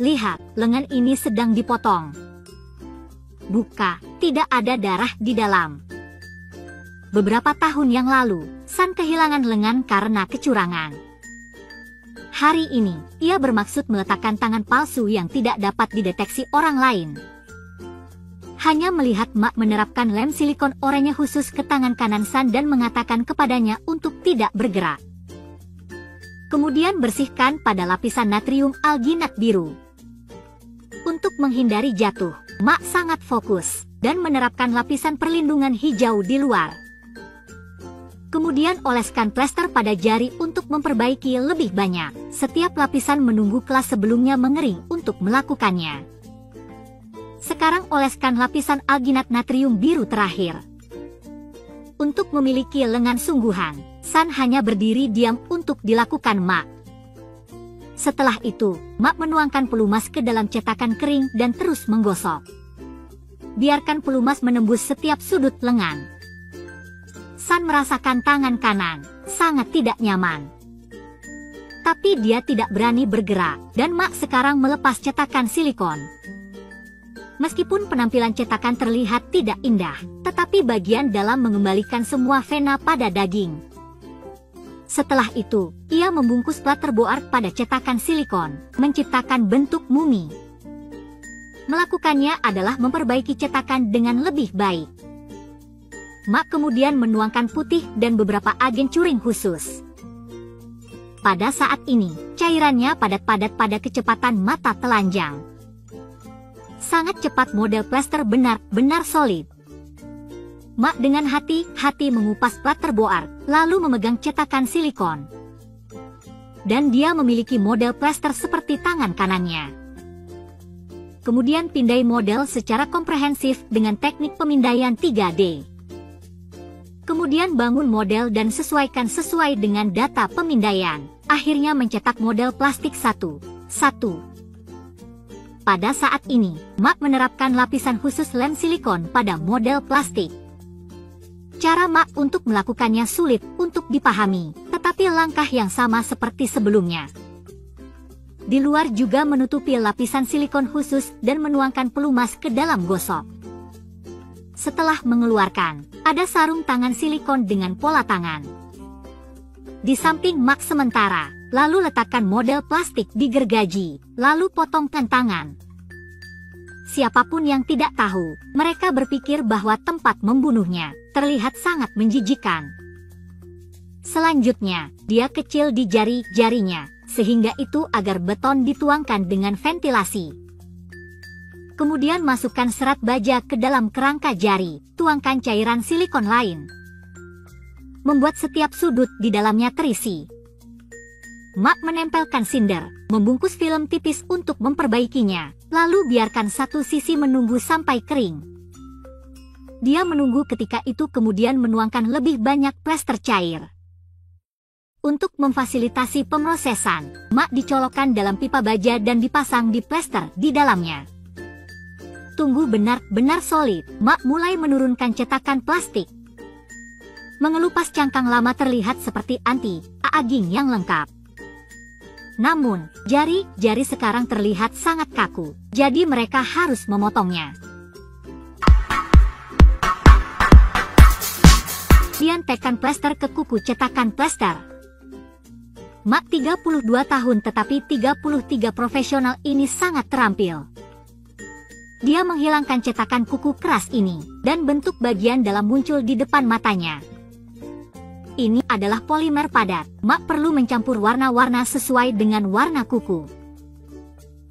Lihat, lengan ini sedang dipotong. Buka, tidak ada darah di dalam. Beberapa tahun yang lalu, San kehilangan lengan karena kecurangan. Hari ini, ia bermaksud meletakkan tangan palsu yang tidak dapat dideteksi orang lain. Hanya melihat Mak menerapkan lem silikon oranye khusus ke tangan kanan San dan mengatakan kepadanya untuk tidak bergerak. Kemudian bersihkan pada lapisan natrium alginat biru. Untuk menghindari jatuh, Mak sangat fokus dan menerapkan lapisan perlindungan hijau di luar. Kemudian oleskan plester pada jari untuk memperbaiki lebih banyak. Setiap lapisan menunggu kelas sebelumnya mengering untuk melakukannya. Sekarang oleskan lapisan alginat natrium biru terakhir. Untuk memiliki lengan sungguhan, San hanya berdiri diam untuk dilakukan Mak. Setelah itu, Mak menuangkan pelumas ke dalam cetakan kering dan terus menggosok. Biarkan pelumas menembus setiap sudut lengan. San merasakan tangan kanan sangat tidak nyaman. Tapi dia tidak berani bergerak, dan Mak sekarang melepas cetakan silikon. Meskipun penampilan cetakan terlihat tidak indah, tetapi bagian dalam mengembalikan semua vena pada daging. Setelah itu, ia membungkus plasterboard pada cetakan silikon, menciptakan bentuk mumi. Melakukannya adalah memperbaiki cetakan dengan lebih baik. Mak kemudian menuangkan putih dan beberapa agen curing khusus. Pada saat ini, cairannya padat-padat pada kecepatan mata telanjang. Sangat cepat model plester benar-benar solid. Mak dengan hati-hati mengupas plasterboard, lalu memegang cetakan silikon. Dan dia memiliki model plester seperti tangan kanannya. Kemudian pindai model secara komprehensif dengan teknik pemindaian 3D. Kemudian bangun model dan sesuaikan sesuai dengan data pemindaian. Akhirnya mencetak model plastik satu. Pada saat ini, Mak menerapkan lapisan khusus lem silikon pada model plastik. Cara Mak untuk melakukannya sulit untuk dipahami, tetapi langkah yang sama seperti sebelumnya. Di luar juga menutupi lapisan silikon khusus dan menuangkan pelumas ke dalam gosok. Setelah mengeluarkan, ada sarung tangan silikon dengan pola tangan. Di samping Mak sementara, lalu letakkan model plastik di gergaji, lalu potongkan tangan. Siapapun yang tidak tahu, mereka berpikir bahwa tempat membunuhnya terlihat sangat menjijikan. Selanjutnya, dia kecil di jari-jarinya, sehingga itu agar beton dituangkan dengan ventilasi. Kemudian masukkan serat baja ke dalam kerangka jari, tuangkan cairan silikon lain. Membuat setiap sudut di dalamnya terisi. Mak menempelkan sinder, membungkus film tipis untuk memperbaikinya, lalu biarkan satu sisi menunggu sampai kering. Dia menunggu ketika itu kemudian menuangkan lebih banyak plester cair. Untuk memfasilitasi pemrosesan, Mak dicolokkan dalam pipa baja dan dipasang di plester di dalamnya. Tunggu benar-benar solid, Mak mulai menurunkan cetakan plastik. Mengelupas cangkang lama terlihat seperti anti-aging yang lengkap. Namun, jari-jari sekarang terlihat sangat kaku, jadi mereka harus memotongnya. Kemudian tekan plester ke kuku cetakan plester. Mak 32 tahun tetapi 33 profesional ini sangat terampil. Dia menghilangkan cetakan kuku keras ini, dan bentuk bagian dalam muncul di depan matanya. Ini adalah polimer padat. Mak perlu mencampur warna-warna sesuai dengan warna kuku.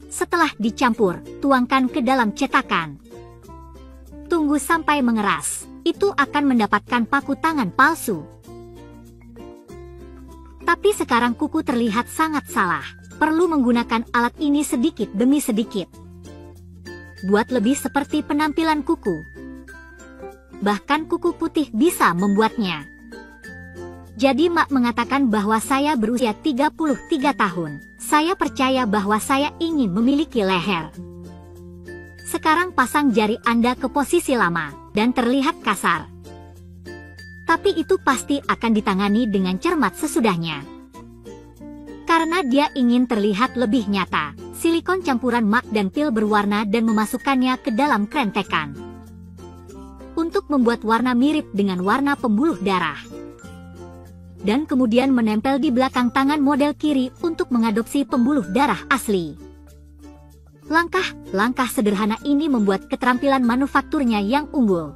Setelah dicampur, tuangkan ke dalam cetakan. Tunggu sampai mengeras. Itu akan mendapatkan paku tangan palsu. Tapi sekarang kuku terlihat sangat salah. Perlu menggunakan alat ini sedikit demi sedikit. Buat lebih seperti penampilan kuku. Bahkan kuku putih bisa membuatnya. Jadi Mak mengatakan bahwa saya berusia 33 tahun. Saya percaya bahwa saya ingin memiliki leher. Sekarang pasang jari Anda ke posisi lama, dan terlihat kasar. Tapi itu pasti akan ditangani dengan cermat sesudahnya. Karena dia ingin terlihat lebih nyata, silikon campuran mak dan pil berwarna dan memasukkannya ke dalam krentekan untuk membuat warna mirip dengan warna pembuluh darah. Dan kemudian menempel di belakang tangan model kiri untuk mengadopsi pembuluh darah asli. Langkah sederhana ini membuat keterampilan manufakturnya yang unggul.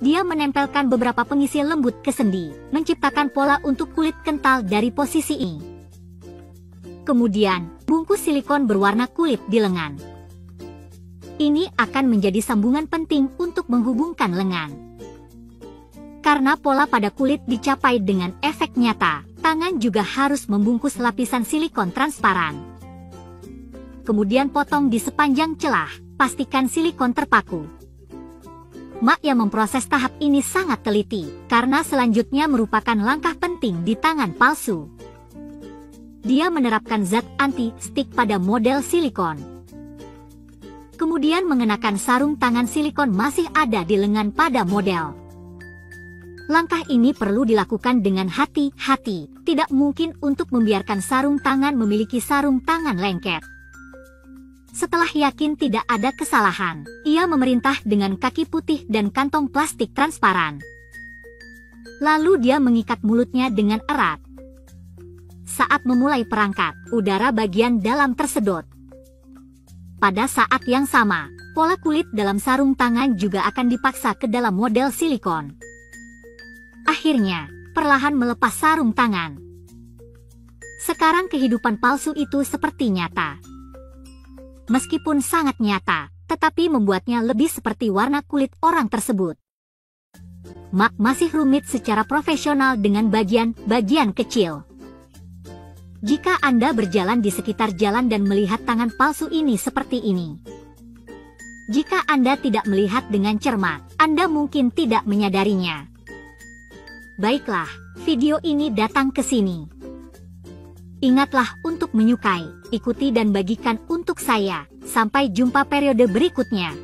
Dia menempelkan beberapa pengisi lembut ke sendi, menciptakan pola untuk kulit kental dari posisi ini. Kemudian, bungkus silikon berwarna kulit di lengan. Ini akan menjadi sambungan penting untuk menghubungkan lengan. Karena pola pada kulit dicapai dengan efek nyata, tangan juga harus membungkus lapisan silikon transparan. Kemudian potong di sepanjang celah, pastikan silikon terpaku. Mak yang memproses tahap ini sangat teliti, karena selanjutnya merupakan langkah penting di tangan palsu. Dia menerapkan zat anti-stick pada model silikon. Kemudian mengenakan sarung tangan silikon masih ada di lengan pada model. Langkah ini perlu dilakukan dengan hati-hati, tidak mungkin untuk membiarkan sarung tangan memiliki sarung tangan lengket. Setelah yakin tidak ada kesalahan, ia memerintah dengan kaki putih dan kantong plastik transparan. Lalu dia mengikat mulutnya dengan erat. Saat memulai perangkat, udara bagian dalam tersedot. Pada saat yang sama, pola kulit dalam sarung tangan juga akan dipaksa ke dalam model silikon. Akhirnya, perlahan melepas sarung tangan. Sekarang kehidupan palsu itu seperti nyata. Meskipun sangat nyata, tetapi membuatnya lebih seperti warna kulit orang tersebut. Mak masih rumit secara profesional dengan bagian-bagian kecil. Jika Anda berjalan di sekitar jalan dan melihat tangan palsu ini seperti ini. Jika Anda tidak melihat dengan cermat, Anda mungkin tidak menyadarinya. Baiklah, video ini datang ke sini. Ingatlah untuk menyukai, ikuti dan bagikan untuk saya. Sampai jumpa periode berikutnya.